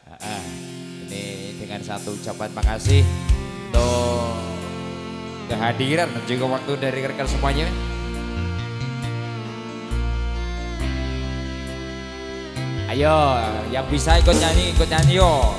Ah, ini dengan satu ucapan makasih untuk kehadiran dan juga waktu dari rekan semuanya. Ayo, yang bisa ikut nyanyi yo.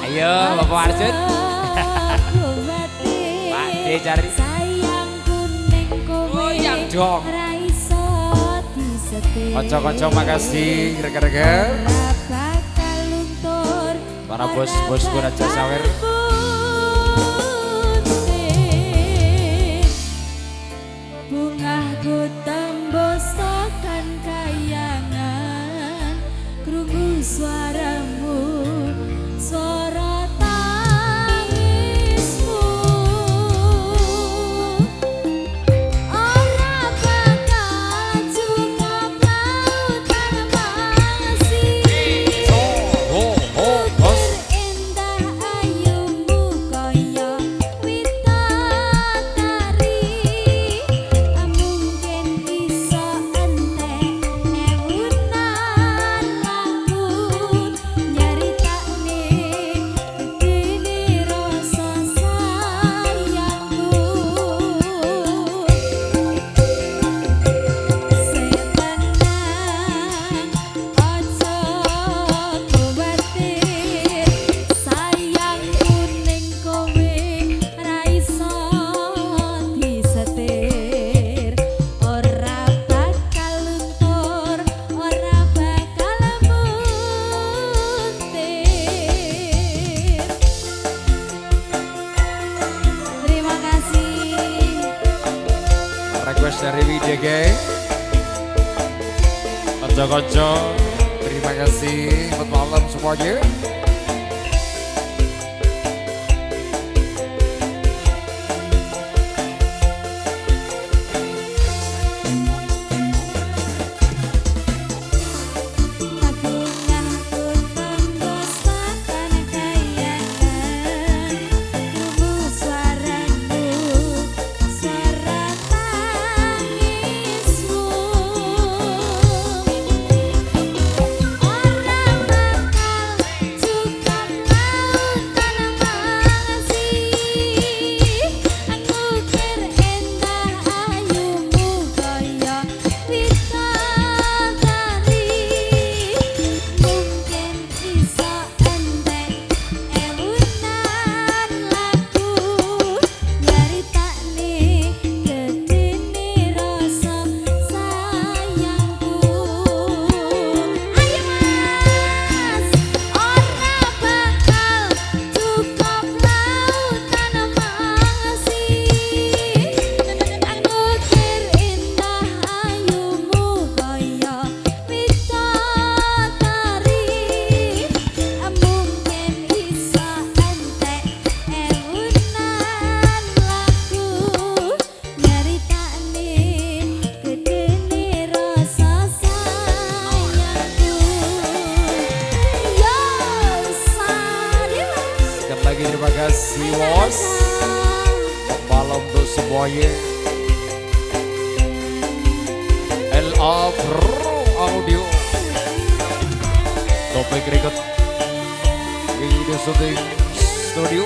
Ayo Bapak Arjun. Pak D cari. Goyang dong. Kocok-kocok makasih rekan-rekan. Para bos-bosku Raja Sawer. Bungahku tembus tekan kayangan, krungu suaramu, suara tangismu. Ora bakal cukup lautan masih. Indah ayumu kaya witatari. Mungkin iso entek ewunan lagu nyeritakne gedene rasa sayangmu. Setenang aja kuwatir, sayangku ning kowe ra iso disetir. Ora bakal luntur, ora bakal muntir. Terima kasih. Request dari Widya Gang. Konco-konco, terima kasih buat malam semuanya. Bungahku tembus tekan kayangan, krungu suaramu, suara tangismu. Ora bakal cukup lautan masih. Ngukir indah ayumu kaya witatari. Mungkin iso entek ewunan lagu nyeritakne gedene rasa sayangku. Ayo Mas, ora bakal cukup lautan masih. Ngukir indah ayumu kaya witatari. Mungkin iso entek ewunan lagu nyeritakne gedene rasa sayangku. Yo Sadilas. Sekali lagi terima kasih Wos. Malam untuk semuanya. LA Pro Audio. Topik record. Video Shooting Studio.